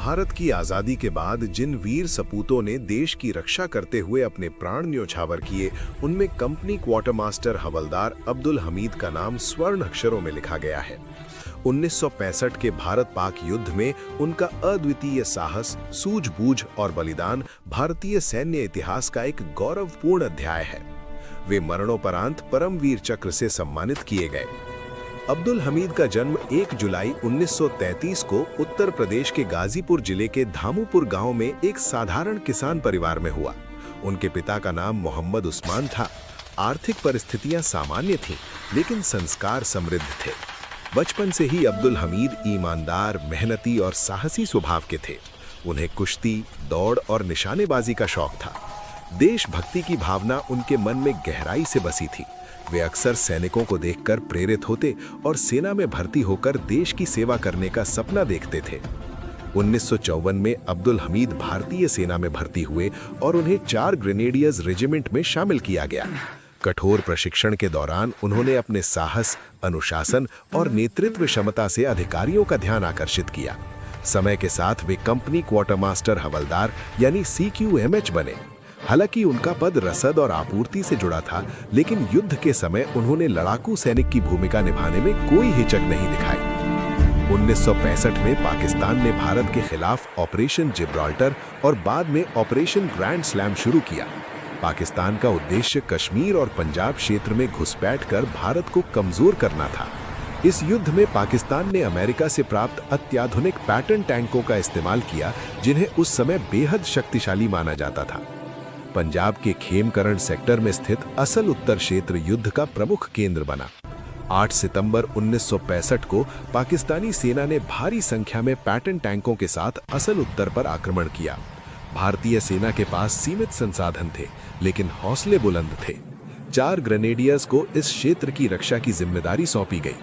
भारत की आज़ादी के बाद जिन वीर सपूतों ने देश की रक्षा करते हुए अपने प्राण न्योछावर किए, उनमें कंपनी क्वार्टरमास्टर हवलदार अब्दुल हमीद का नाम स्वर्ण अक्षरों में लिखा गया है। 1965 के भारत पाक युद्ध में उनका अद्वितीय साहस, सूझबूझ और बलिदान भारतीय सैन्य इतिहास का एक गौरवपूर्ण अध्याय है। वे मरणोपरांत परमवीर चक्र से सम्मानित किए गए। अब्दुल हमीद का जन्म 1 जुलाई 1933 को उत्तर प्रदेश के गाजीपुर जिले के धामूपुर गांव में एक साधारण किसान परिवार में हुआ। उनके पिता का नाम मोहम्मद उस्मान था। आर्थिक परिस्थितियां सामान्य थीं, लेकिन संस्कार समृद्ध थे। बचपन से ही अब्दुल हमीद ईमानदार, मेहनती और साहसी स्वभाव के थे। उन्हें कुश्ती, दौड़ और निशानेबाजी का शौक था। देशभक्ति की भावना उनके मन में गहराई से बसी थी। वे अक्सर सैनिकों को देखकर प्रेरित होते और सेना में भर्ती होकर देश की सेवा करने का सपना देखते थे। 1954 में अब्दुल हमीद भारतीय सेना में भर्ती हुए और उन्हें 4 ग्रेनेडियर्स रेजिमेंट में शामिल किया गया। कठोर प्रशिक्षण के दौरान उन्होंने अपने साहस, अनुशासन और नेतृत्व क्षमता से अधिकारियों का ध्यान आकर्षित किया। समय के साथ वे कंपनी क्वार्टरमास्टर हवलदार यानी CQMH बने। हालांकि उनका पद रसद और आपूर्ति से जुड़ा था, लेकिन युद्ध के समय उन्होंने लड़ाकू सैनिक की भूमिका निभाने में कोई हिचक नहीं दिखाई। 1965 में पाकिस्तान ने भारत के खिलाफ ऑपरेशन जिब्राल्टर और बाद में ऑपरेशन ग्रैंड स्लैम शुरू किया। पाकिस्तान का उद्देश्य कश्मीर और पंजाब क्षेत्र में घुसपैठ कर भारत को कमजोर करना था। इस युद्ध में पाकिस्तान ने अमेरिका से प्राप्त अत्याधुनिक पैटर्न टैंकों का इस्तेमाल किया, जिन्हें उस समय बेहद शक्तिशाली माना जाता था। पंजाब के खेमकरण सेक्टर में स्थित असल उत्तर क्षेत्र युद्ध का प्रमुख केंद्र बना। 8 सितंबर 1965 को पाकिस्तानी सेना ने भारी संख्या में पैटर्न टैंकों के साथ असल उत्तर पर आक्रमण किया। भारतीय सेना के पास सीमित संसाधन थे, लेकिन हौसले बुलंद थे। 4 ग्रेनेडियर्स को इस क्षेत्र की रक्षा की जिम्मेदारी सौंपी गई।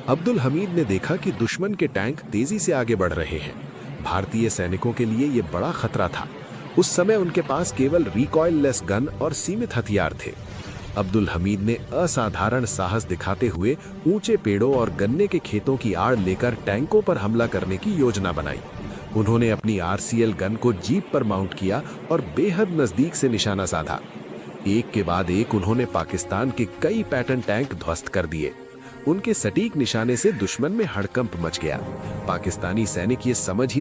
अब्दुल हमीद ने देखा कि दुश्मन के टैंक तेजी से आगे बढ़ रहे हैं। भारतीय सैनिकों के लिए ये बड़ा खतरा था। उस समय उनके पास केवल रिकॉइललेस गन और सीमित हथियार थे। अब्दुल हमीद ने असाधारण साहस दिखाते हुए ऊंचे पेड़ों और गन्ने के खेतों की आड़ लेकर टैंकों पर हमला करने की योजना बनाई। उन्होंने अपनी RCL गन को जीप पर माउंट किया और बेहद नजदीक से निशाना साधा। एक के बाद एक उन्होंने पाकिस्तान के कई पैटर्न टैंक ध्वस्त कर दिए। उनके सटीक निशाने से दुश्मन में हड़कंप मच गया। पाकिस्तानी सैनिक ये समझ ही